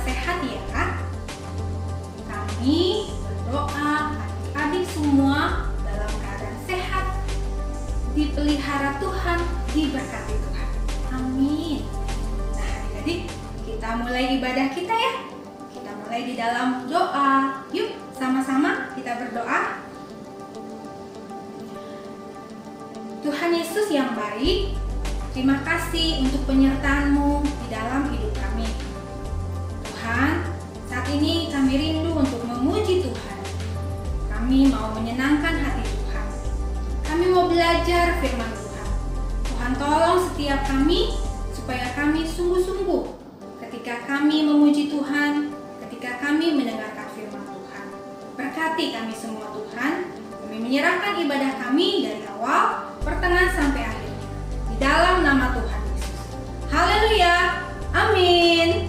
sehat ya. Kami berdoa adik-adik semua dalam keadaan sehat, dipelihara Tuhan, diberkati Tuhan. Amin. Nah adik-adik, kita mulai ibadah kita ya. Kita mulai di dalam doa. Yuk sama-sama kita berdoa. Tuhan Yesus yang baik, terima kasih untuk penyertaan-Mu di dalam hidup kami. Tuhan, saat ini kami rindu untuk memuji Tuhan. Kami mau menyenangkan hati Tuhan. Kami mau belajar firman Tuhan. Tuhan tolong setiap kami supaya kami sungguh-sungguh ketika kami memuji Tuhan, ketika kami mendengarkan firman Tuhan. Berkati kami semua Tuhan. Kami menyerahkan ibadah kami dari awal, pertengahan sampai akhir. Di dalam nama Tuhan Yesus. Haleluya. Amin.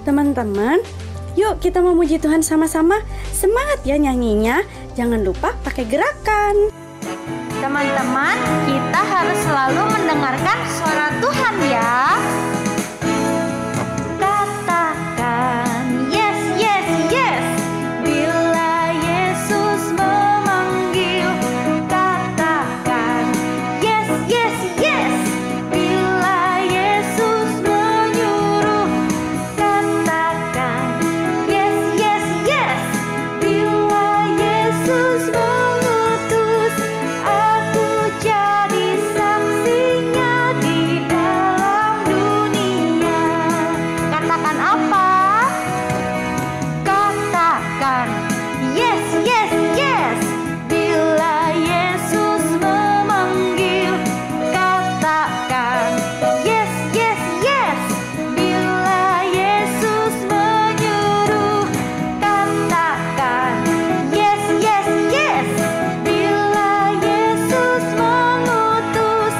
Teman-teman, yuk kita memuji Tuhan sama-sama. Semangat ya nyanyinya. Jangan lupa pakai gerakan. Teman-teman, kita harus selalu mendengarkan suara Tuhan ya. Katakan yes, yes, yes. Bila Yesus memanggil, katakan yes, yes, yes. Bila Yesus menyuruh, katakan yes, yes, yes. Bila Yesus mengutus, aku jadi saksinya di dalam dunia. Katakan apa? Katakan yes, yes, yes. Bila Yesus memanggil, katakan yes, yes, yes. Bila Yesus menyuruh, katakan yes, yes, yes. Bila Yesus mengutus,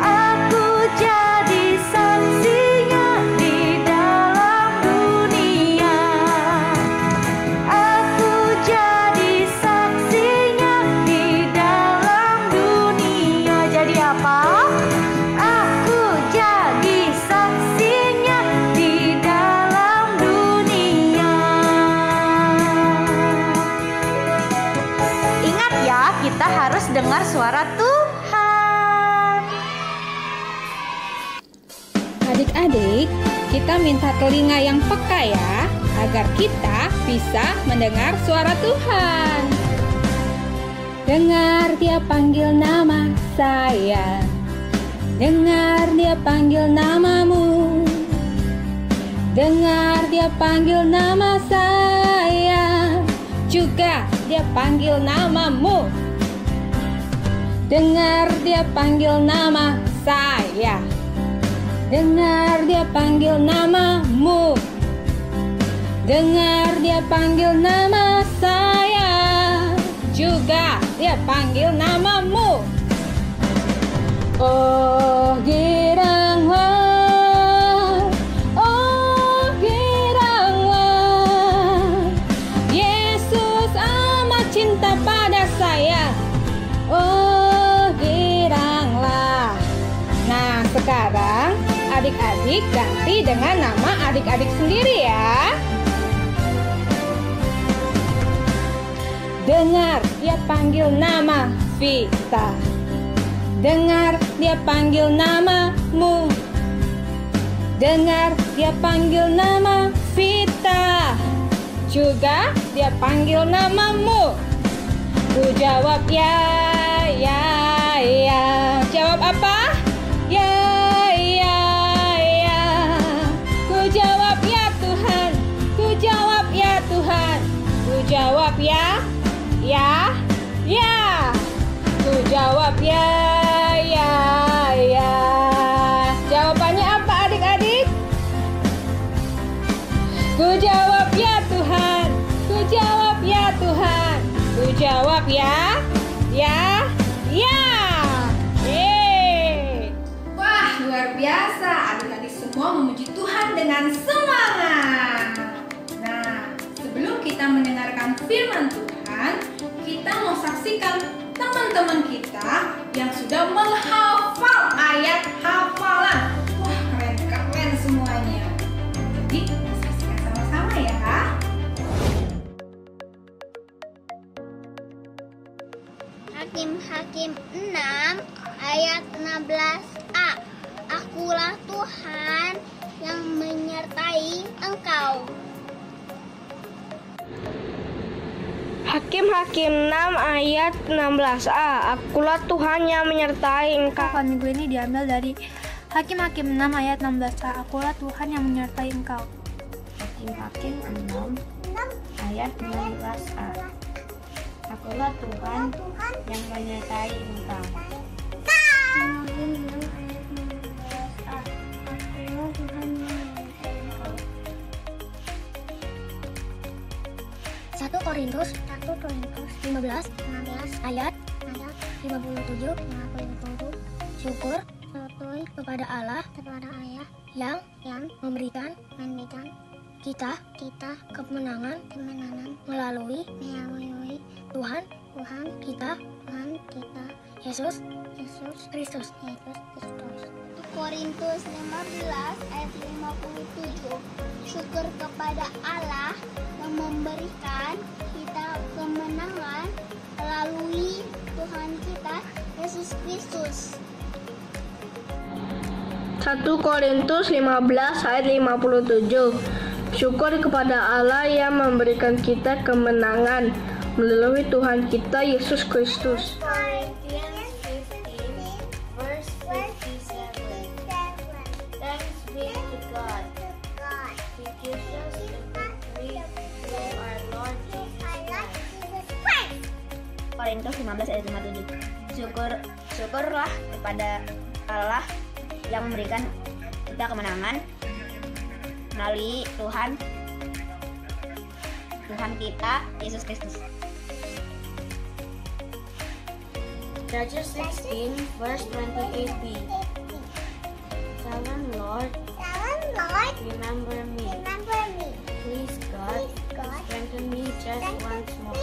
aku jadi saksinya di dalam dunia. Aku jadi saksinya di dalam dunia. Jadi apa? Aku jadi saksinya di dalam dunia. Ingat ya, kita harus dengar suara Tuhan. Adik-adik, kita minta telinga yang peka ya, agar kita bisa mendengar suara Tuhan. Dengar dia panggil nama saya, dengar dia panggil namamu, dengar dia panggil nama saya, juga dia panggil namamu. Dengar dia panggil nama saya, dengar dia panggil namamu, dengar dia panggil nama saya, juga dia panggil namamu. Oh giranglah, oh giranglah, Yesus amat cinta pada saya. Oh giranglah. Nah sekarang adik-adik ganti dengan nama adik-adik sendiri ya. Dengar dia panggil nama Vita, dengar dia panggil namamu, dengar dia panggil nama Vita, juga dia panggil namamu. Ku jawab ya, ya, ya. Jawab apa? Ya, ya, ya. Ku jawab ya Tuhan, ku jawab ya Tuhan, ku jawab ya, ya, ya. Ku jawab ya, ya, ya. Jawabannya apa adik-adik? Ku jawab ya Tuhan, ku jawab ya Tuhan, ku jawab ya, ya, ya. Yeay. Wah luar biasa, adik-adik semua memuji Tuhan dengan semangat. Nah sebelum kita mendengarkan firman Tuhan, kita mau saksikan teman-teman kita yang sudah menghafal ayat hafalan. Wah keren-keren semuanya. 6 ayat 16a. Akulah Tuhan yang menyertai engkau. Hakim-Hakim 6 ayat 16a. Akulah Tuhan yang menyertai engkau. Minggu ini diambil dari Hakim-Hakim 6 ayat 16a. Akulah Tuhan yang menyertai engkau. Hakim-Hakim 6 ayat 16a. Akulah Tuhan yang menyertai engkau. Hakim 6 ayat 16a. Akulah Tuhan yang menyertai engkau. 1 Korintus 15 ayat 57. Syukur kepada Allah yang memberikan kita kemenangan melalui Tuhan kita Yesus Kristus. Korintus 15 ayat 57. Syukur kepada Allah yang memberikan kita kemenangan melalui Tuhan kita Yesus Kristus. 1 Korintus 15 ayat 57. Syukur kepada Allah yang memberikan kita kemenangan melalui Tuhan kita Yesus Kristus. Corinthians 15 verse 57. Thanks be to God. He gives us the victory through our Lord Jesus Christ. Korintus 15 ayat 57. Syukurlah kepada Allah yang memberikan kita kemenangan melalui Tuhan kita Yesus Kristus. Judges 16 verse 28b. Tell them, Lord, remember me. Please God, strengthen me just once more.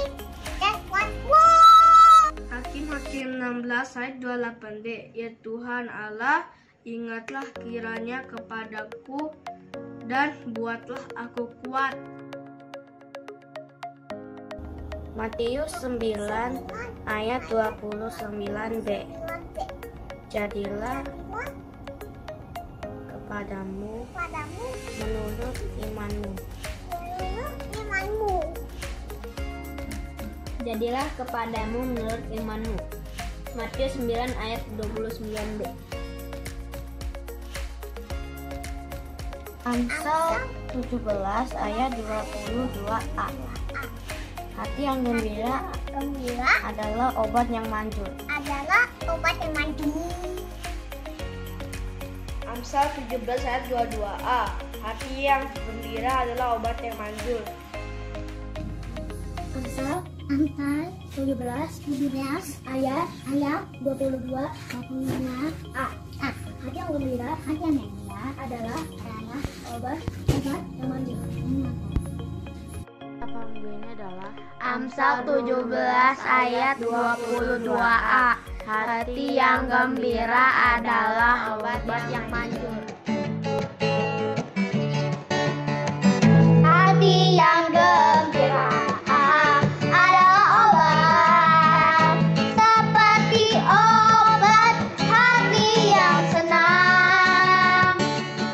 Hakim-Hakim 16 ayat 28d. Ya Tuhan Allah, ingatlah kiranya kepadaku dan buatlah aku kuat. Matius 9 ayat 29b. Jadilah kepadamu menurut imanmu. Jadilah kepadamu menurut imanmu. Matius 9 ayat 29b. Amsal 17 ayat 22a. Hati yang gembira adalah obat yang manjur. Amsal 17 ayat 22a. Hati yang gembira adalah obat yang manjur. Amsal 17 ayat 22a. Hati yang gembira adalah obat yang manjur. Apa minggu ini adalah Amsal 17 ayat 22a. Hati yang gembira adalah obat yang manjur. Hati yang gembira adalah obat, seperti obat hati yang senang.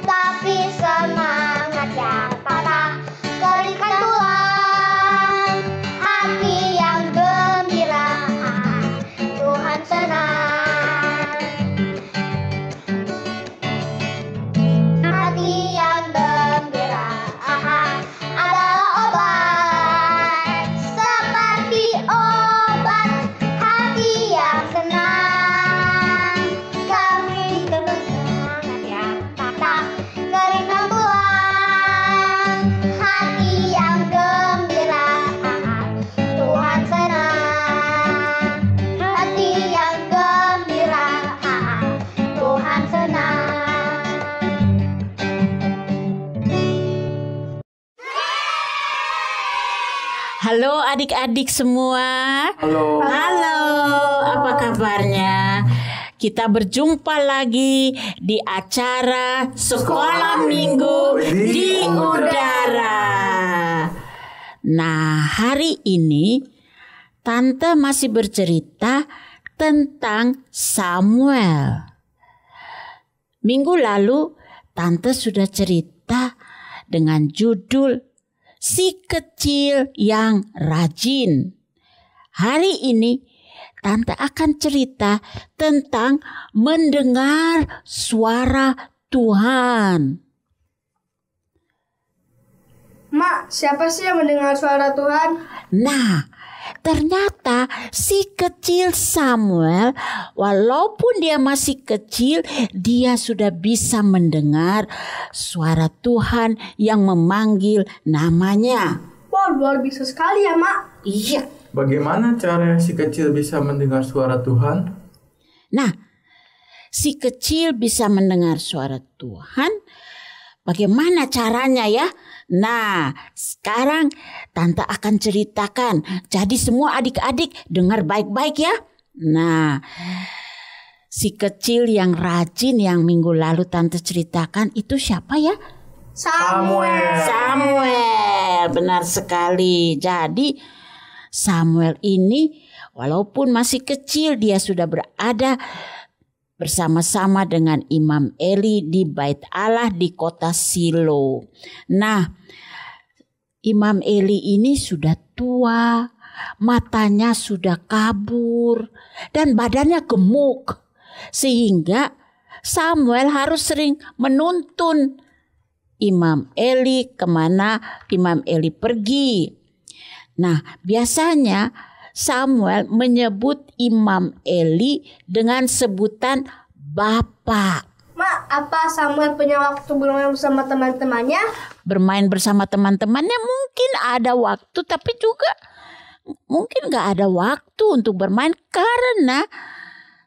Tapi semangat yang patah keringkan tulang. Hati yang gembira Tuhan senang. Hati yang gembira adalah obat, seperti obat hati yang senang. Kami semangat yang patah keringkan tulang. Hati yang gembira Tuhan senang. Hati yang gembira Tuhan senang. Halo adik-adik semua. Halo, apa kabarnya? Kita berjumpa lagi di acara Sekolah Minggu di Udara. Nah, hari ini Tante masih bercerita tentang Samuel. Minggu lalu Tante sudah cerita dengan judul Si Kecil Yang Rajin. Hari ini Tante akan cerita tentang mendengar suara Tuhan. Mak, siapa sih yang mendengar suara Tuhan? Nah, ternyata si kecil Samuel, walaupun dia masih kecil, dia sudah bisa mendengar suara Tuhan yang memanggil namanya. Wah, luar biasa sekali ya, Mak. Iya. Bagaimana cara si kecil bisa mendengar suara Tuhan? Nah, si kecil bisa mendengar suara Tuhan. Bagaimana caranya ya? Nah, sekarang Tante akan ceritakan. Jadi semua adik-adik dengar baik-baik ya. Nah, si kecil yang rajin yang minggu lalu Tante ceritakan itu siapa ya? Samuel. Benar sekali. Jadi Samuel ini walaupun masih kecil dia sudah berada bersama-sama dengan Imam Eli di Bait Allah di kota Silo. Nah, Imam Eli ini sudah tua, matanya sudah kabur, dan badannya gemuk. Sehingga Samuel harus sering menuntun Imam Eli kemana Imam Eli pergi. Nah, biasanya Samuel menyebut Imam Eli dengan sebutan Bapak. Mak, apa Samuel punya waktu bermain bersama teman-temannya? Bermain bersama teman-temannya mungkin ada waktu, tapi juga mungkin gak ada waktu untuk bermain karena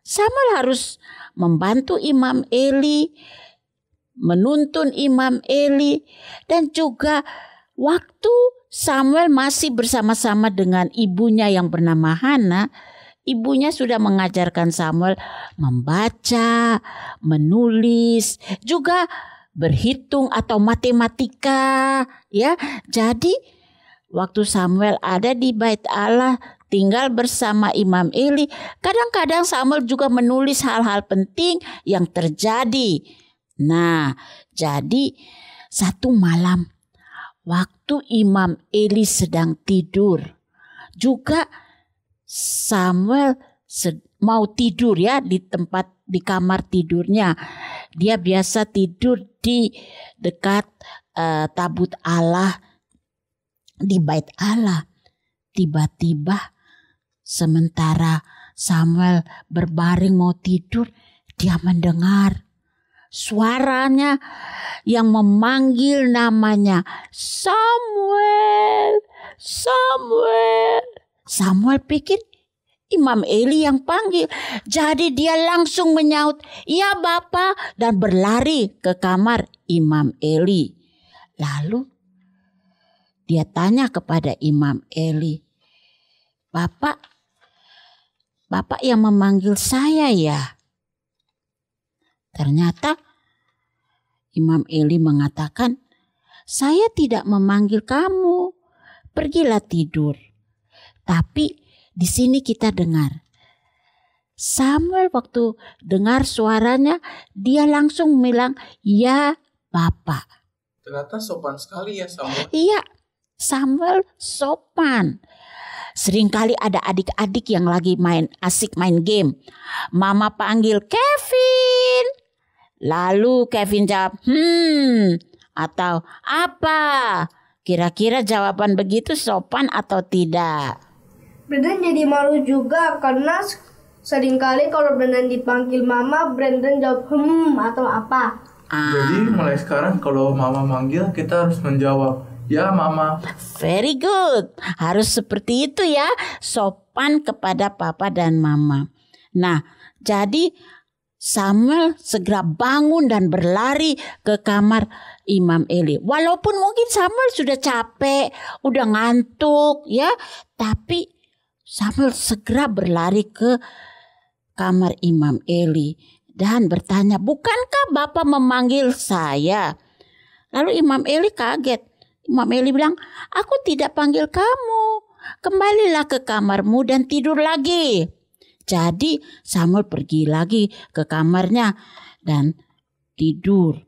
Samuel harus membantu Imam Eli, menuntun Imam Eli, dan juga waktu Samuel masih bersama-sama dengan ibunya yang bernama Hana. Ibunya sudah mengajarkan Samuel membaca, menulis, juga berhitung atau matematika, ya. Jadi waktu Samuel ada di Bait Allah tinggal bersama Imam Eli, kadang-kadang Samuel juga menulis hal-hal penting yang terjadi. Nah, jadi satu malam waktu Imam Eli sedang tidur, juga Samuel mau tidur ya di kamar tidurnya. Dia biasa tidur di dekat tabut Allah di Bait Allah. Tiba-tiba sementara Samuel berbaring mau tidur, dia mendengar suaranya yang memanggil namanya, Samuel, Samuel. Samuel pikir Imam Eli yang panggil. Jadi dia langsung menyaut, "Ya Bapak," dan berlari ke kamar Imam Eli. Lalu dia tanya kepada Imam Eli, Bapak yang memanggil saya ya?" Ternyata Imam Eli mengatakan, "Saya tidak memanggil kamu. Pergilah tidur." Tapi di sini kita dengar Samuel waktu dengar suaranya, dia langsung bilang, "Ya Bapak." Ternyata sopan sekali ya Samuel. Iya, Samuel sopan. Seringkali ada adik-adik yang lagi asik main game. Mama panggil Kevin. Lalu Kevin jawab, atau apa? Kira-kira jawaban begitu sopan atau tidak? Brandon jadi malu juga karena seringkali kalau Brandon dipanggil mama, Brandon jawab atau apa. Jadi mulai sekarang kalau mama manggil kita harus menjawab, "Ya Mama." Very good. Harus seperti itu ya, sopan kepada papa dan mama. Nah, jadi Samuel segera bangun dan berlari ke kamar Imam Eli. Walaupun mungkin Samuel sudah capek, udah ngantuk ya, tapi Samuel segera berlari ke kamar Imam Eli dan bertanya, "Bukankah Bapak memanggil saya?" Lalu Imam Eli kaget. Imam Eli bilang, "Aku tidak panggil kamu. Kembalilah ke kamarmu dan tidur lagi." Jadi Samuel pergi lagi ke kamarnya dan tidur.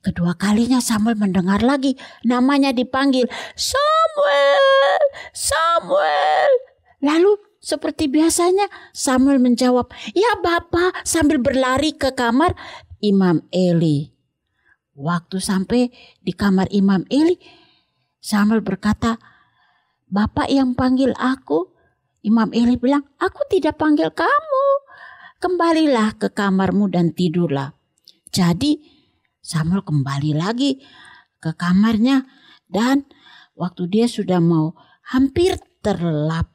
Kedua kalinya Samuel mendengar lagi namanya dipanggil, Samuel, Samuel. Lalu seperti biasanya Samuel menjawab, ya Bapak, sambil berlari ke kamar Imam Eli. Waktu sampai di kamar Imam Eli, Samuel berkata, Bapak yang panggil aku. Imam Eli bilang, aku tidak panggil kamu. Kembalilah ke kamarmu dan tidurlah. Jadi Samuel kembali lagi ke kamarnya dan waktu dia sudah mau hampir terlelap,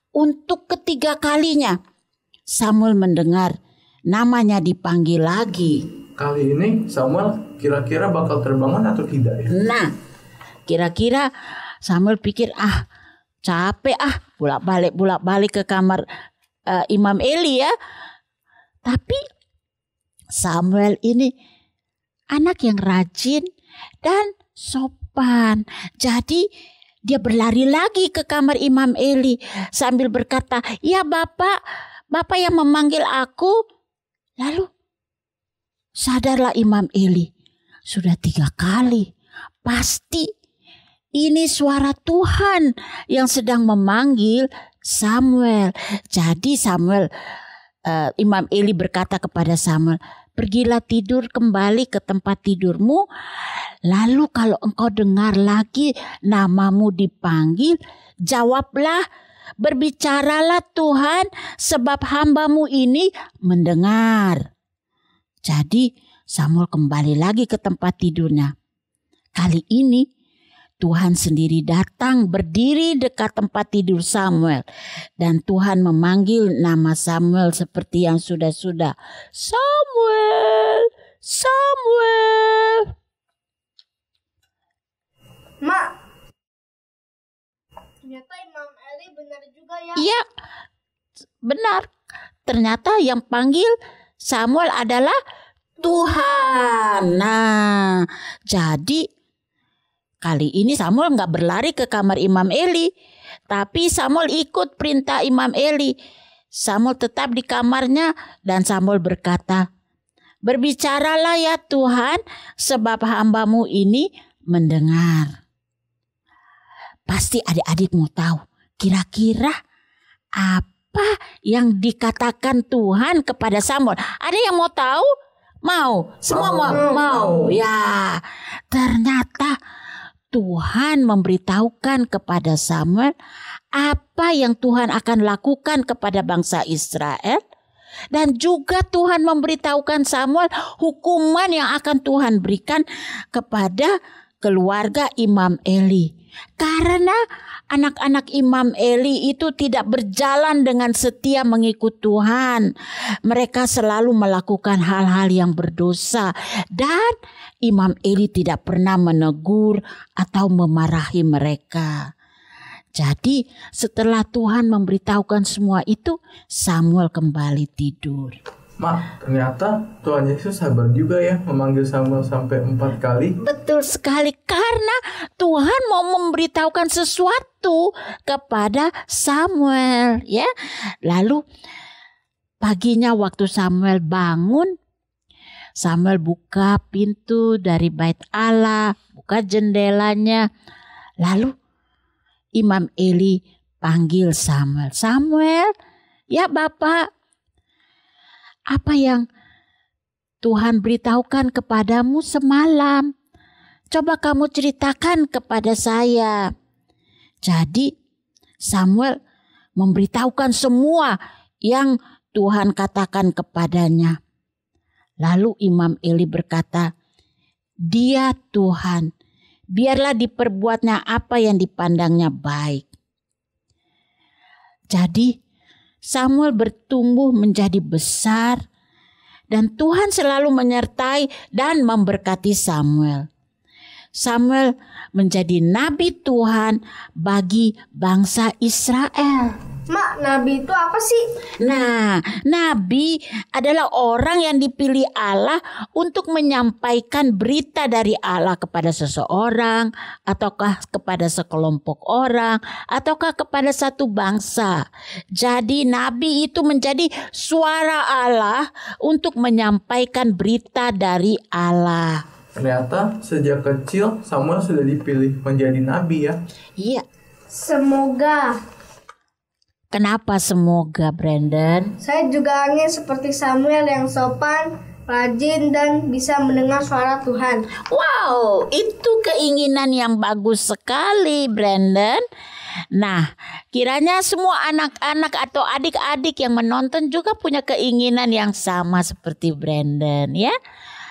untuk ketiga kalinya Samuel mendengar namanya dipanggil lagi. Kali ini Samuel kira-kira bakal terbangun atau tidak ya? Nah, kira-kira Samuel pikir, capek bolak-balik ke kamar Imam Eli ya. Tapi Samuel ini anak yang rajin dan sopan. Jadi dia berlari lagi ke kamar Imam Eli sambil berkata, ya Bapak yang memanggil aku. Lalu sadarlah Imam Eli, sudah 3 kali. Pasti ini suara Tuhan yang sedang memanggil Samuel. Jadi Imam Eli berkata kepada Samuel, pergilah tidur kembali ke tempat tidurmu. Lalu kalau engkau dengar lagi namamu dipanggil, jawablah, berbicaralah Tuhan, sebab hambamu ini mendengar. Jadi Samuel kembali lagi ke tempat tidurnya. Kali ini Tuhan sendiri datang berdiri dekat tempat tidur Samuel. Dan Tuhan memanggil nama Samuel seperti yang sudah-sudah. Samuel, Samuel. Mak, ternyata Imam Eli benar juga ya. Iya, benar. Ternyata yang panggil Samuel adalah Tuhan. Nah, jadi kali ini Samuel nggak berlari ke kamar Imam Eli, tapi Samuel ikut perintah Imam Eli. Samuel tetap di kamarnya dan Samuel berkata, berbicaralah ya Tuhan, sebab hambamu ini mendengar. Pasti adik-adik mau tahu kira-kira apa yang dikatakan Tuhan kepada Samuel. Ada yang mau tahu? Mau? Semua mau? Ya, ternyata Tuhan memberitahukan kepada Samuel apa yang Tuhan akan lakukan kepada bangsa Israel. Dan juga Tuhan memberitahukan Samuel hukuman yang akan Tuhan berikan kepada keluarga Imam Eli. Karena anak-anak Imam Eli itu tidak berjalan dengan setia mengikut Tuhan. Mereka selalu melakukan hal-hal yang berdosa. Dan Imam Eli tidak pernah menegur atau memarahi mereka. Jadi setelah Tuhan memberitahukan semua itu, Samuel kembali tidur. Mak, ternyata Tuhan Yesus sabar juga ya memanggil Samuel sampai 4 kali. Betul sekali, karena Tuhan mau memberitahukan sesuatu kepada Samuel ya. Lalu paginya waktu Samuel bangun, Samuel buka pintu dari bait Allah, buka jendelanya. Lalu Imam Eli panggil Samuel. Samuel, ya Bapak, apa yang Tuhan beritahukan kepadamu semalam? Coba kamu ceritakan kepada saya. Jadi Samuel memberitahukan semua yang Tuhan katakan kepadanya. Lalu Imam Eli berkata, dia Tuhan, biarlah diperbuatnya apa yang dipandangnya baik. Jadi Samuel bertumbuh menjadi besar dan Tuhan selalu menyertai dan memberkati Samuel. Samuel menjadi nabi Tuhan bagi bangsa Israel. Mak, nabi itu apa sih? Nah, nabi adalah orang yang dipilih Allah untuk menyampaikan berita dari Allah kepada seseorang, ataukah kepada sekelompok orang, ataukah kepada satu bangsa. Jadi nabi itu menjadi suara Allah untuk menyampaikan berita dari Allah. Ternyata sejak kecil Samuel sudah dipilih menjadi nabi ya. Iya. Semoga. Kenapa semoga, Brandon? Saya juga ingin seperti Samuel yang sopan, rajin, dan bisa mendengar suara Tuhan. Wow, itu keinginan yang bagus sekali, Brandon. Nah, kiranya semua anak-anak atau adik-adik yang menonton juga punya keinginan yang sama seperti Brandon, ya.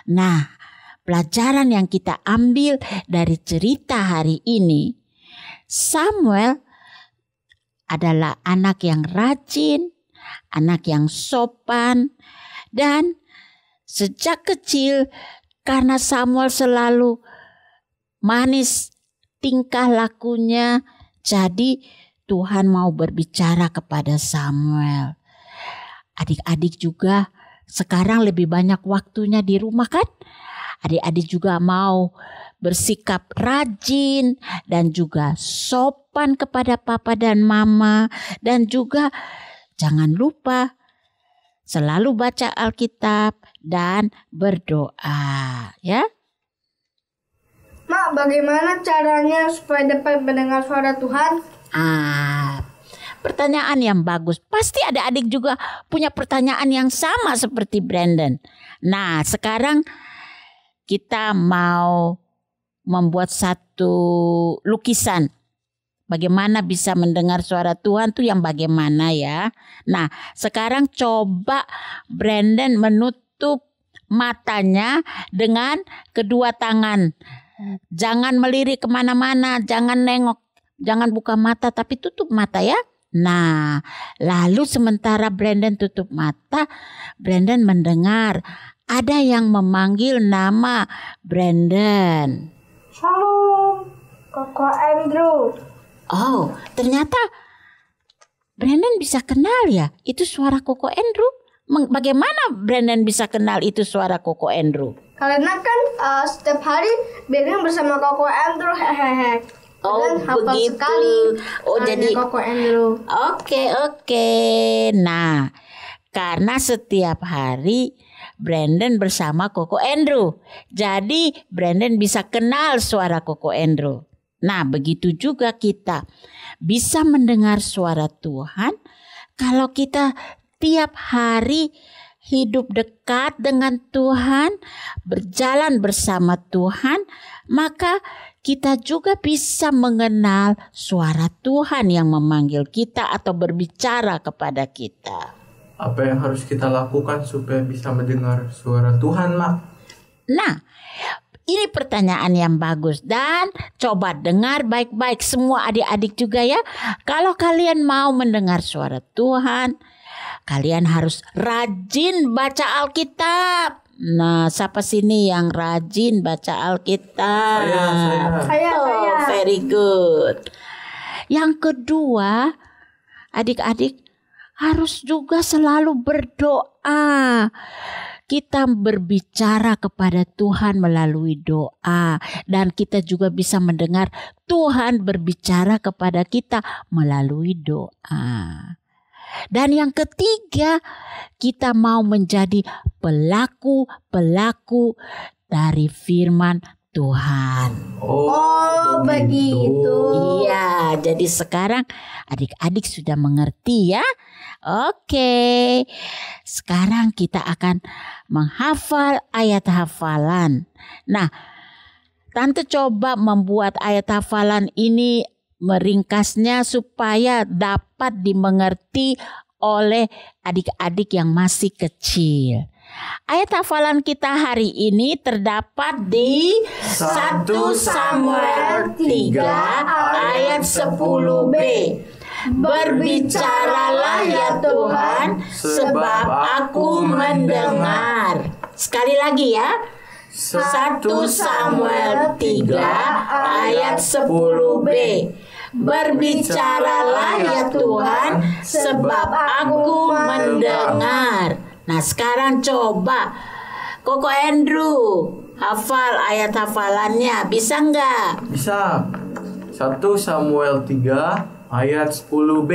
Nah, pelajaran yang kita ambil dari cerita hari ini, Samuel adalah anak yang rajin, anak yang sopan, dan sejak kecil karena Samuel selalu manis tingkah lakunya, jadi Tuhan mau berbicara kepada Samuel. Adik-adik juga sekarang lebih banyak waktunya di rumah kan? Adik-adik juga mau bersikap rajin dan juga sopan kepada papa dan mama, dan juga jangan lupa selalu baca Alkitab dan berdoa, ya. Mak, bagaimana caranya supaya dapat mendengar suara Tuhan? Pertanyaan yang bagus. Pasti adik-adik juga punya pertanyaan yang sama seperti Brandon. Nah, sekarang kita mau membuat satu lukisan. Bagaimana bisa mendengar suara Tuhan tuh yang bagaimana ya. Nah, sekarang coba Brandon menutup matanya dengan kedua tangan. Jangan melirik kemana-mana, jangan nengok, jangan buka mata, tapi tutup mata ya. Nah, lalu sementara Brandon tutup mata, Brandon mendengar ada yang memanggil nama Brandon. Shalom, Koko Andrew. Oh, ternyata Brandon bisa kenal ya, itu suara Koko Andrew. Bagaimana Brandon bisa kenal itu suara Koko Andrew? Karena kan setiap hari Brandon bersama Koko Andrew, hehehe. Oh, begitu. Sekali Oh, jadi Koko Andrew. Oke. Nah, karena setiap hari Brandon bersama Koko Andrew, jadi Brandon bisa kenal suara Koko Andrew. Nah, begitu juga kita bisa mendengar suara Tuhan kalau kita tiap hari hidup dekat dengan Tuhan, berjalan bersama Tuhan, maka kita juga bisa mengenal suara Tuhan yang memanggil kita atau berbicara kepada kita. Apa yang harus kita lakukan supaya bisa mendengar suara Tuhan, Mak? Nah, ini pertanyaan yang bagus dan coba dengar baik-baik semua adik-adik juga ya. Kalau kalian mau mendengar suara Tuhan, kalian harus rajin baca Alkitab. Nah, siapa sini yang rajin baca Alkitab? Saya. Oh, very good. Yang kedua, adik-adik harus juga selalu berdoa. Kita berbicara kepada Tuhan melalui doa, dan kita juga bisa mendengar Tuhan berbicara kepada kita melalui doa. Dan yang ketiga, kita mau menjadi pelaku-pelaku dari firman Tuhan. Oh, begitu. Iya, jadi sekarang adik-adik sudah mengerti ya. Oke, sekarang kita akan menghafal ayat hafalan. Nah, Tante coba membuat ayat hafalan ini, meringkasnya supaya dapat dimengerti oleh adik-adik yang masih kecil. Ayat hafalan kita hari ini terdapat di 1 Samuel 3 ayat 10b. Berbicaralah ya Tuhan, sebab aku mendengar. Sekali lagi ya. 1 Samuel 3 ayat 10b. Berbicaralah ya Tuhan, sebab aku mendengar. Nah sekarang coba Koko Andrew hafal ayat hafalannya, bisa nggak? Bisa. 1 Samuel 3 ayat 10b.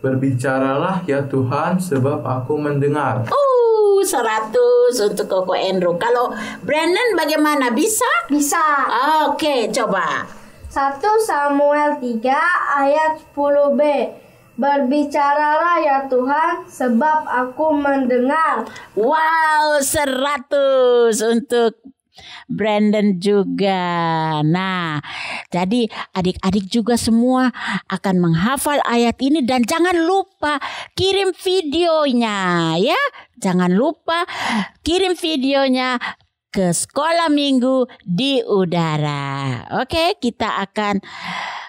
Berbicaralah ya Tuhan, sebab aku mendengar. 100 untuk Koko Andrew. Kalau Brandon bagaimana? Bisa? Bisa. Oke, coba. 1 Samuel 3 ayat 10b. Berbicaralah ya Tuhan, sebab aku mendengar. Wow, 100 untuk Brandon juga. Nah, jadi adik-adik juga semua akan menghafal ayat ini dan jangan lupa kirim videonya ya. Jangan lupa kirim videonya ke Sekolah Minggu di Udara. Oke, kita akan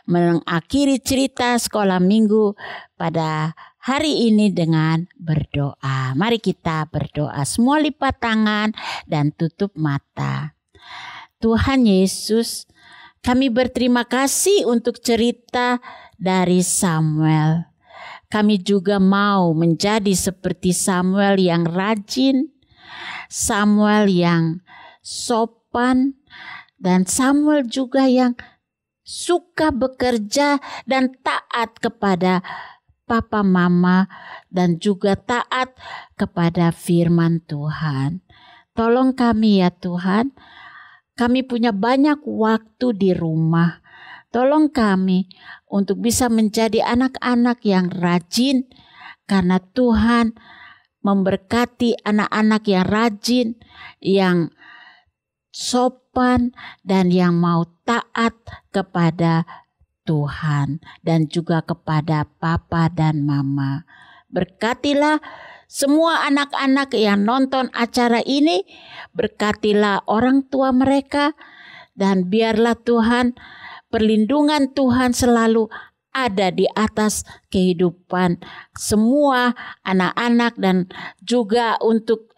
mengakhiri cerita Sekolah Minggu pada hari ini dengan berdoa. Mari kita berdoa. Semua lipat tangan dan tutup mata. Tuhan Yesus, kami berterima kasih untuk cerita dari Samuel. Kami juga mau menjadi seperti Samuel yang rajin, Samuel yang sopan, dan Samuel juga yang suka bekerja dan taat kepada papa mama dan juga taat kepada firman Tuhan. Tolong kami ya Tuhan, kami punya banyak waktu di rumah. Tolong kami untuk bisa menjadi anak-anak yang rajin, karena Tuhan memberkati anak-anak yang rajin, yang sopan, dan yang mau taat kepada Tuhan dan juga kepada papa dan mama. Berkatilah semua anak-anak yang nonton acara ini, berkatilah orang tua mereka, dan biarlah Tuhan, perlindungan Tuhan selalu ada di atas kehidupan semua anak-anak dan juga untuk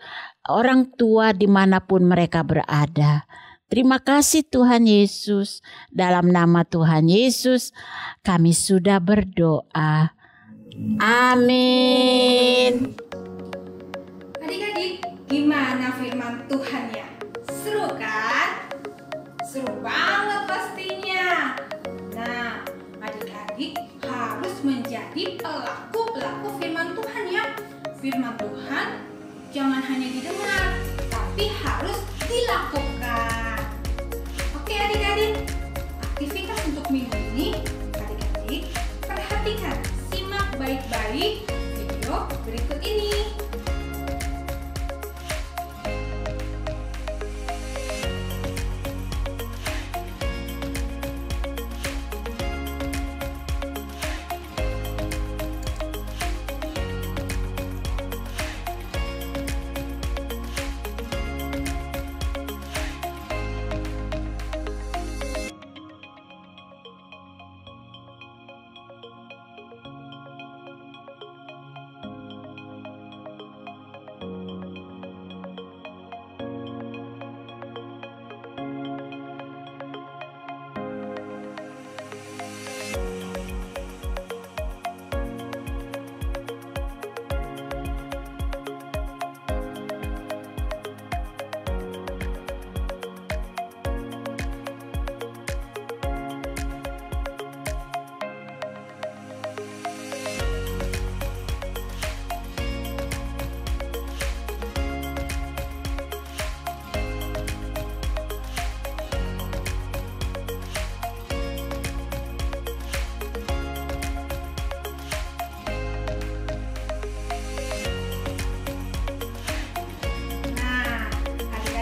orang tua dimanapun mereka berada. Terima kasih Tuhan Yesus. Dalam nama Tuhan Yesus kami sudah berdoa. Amin. Adik-adik, gimana firman Tuhan ya? Seru kan? Seru banget pastinya. Nah, adik-adik harus menjadi pelaku-pelaku firman Tuhan ya. Firman Tuhan jangan hanya didengar, tapi harus dilakukan. Oke adik-adik, aktivitas untuk minggu ini adik-adik perhatikan, simak baik-baik video berikut ini.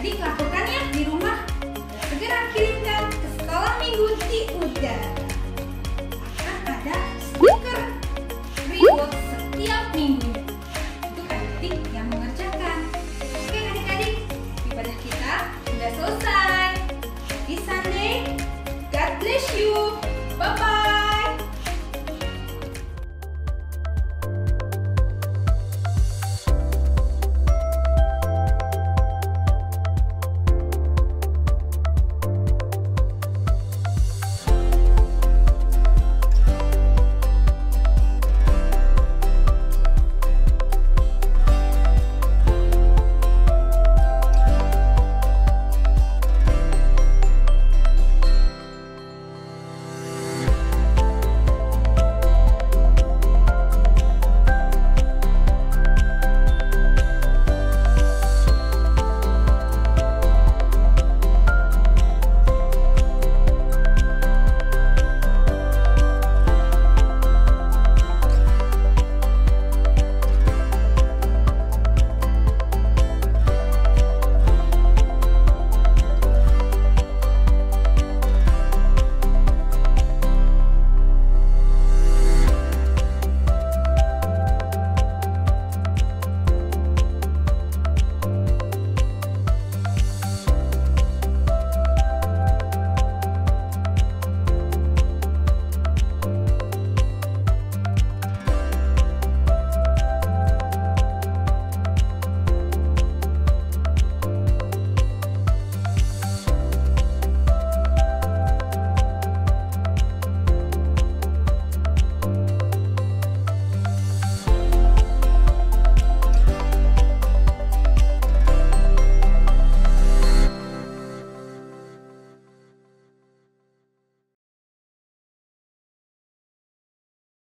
Lakukan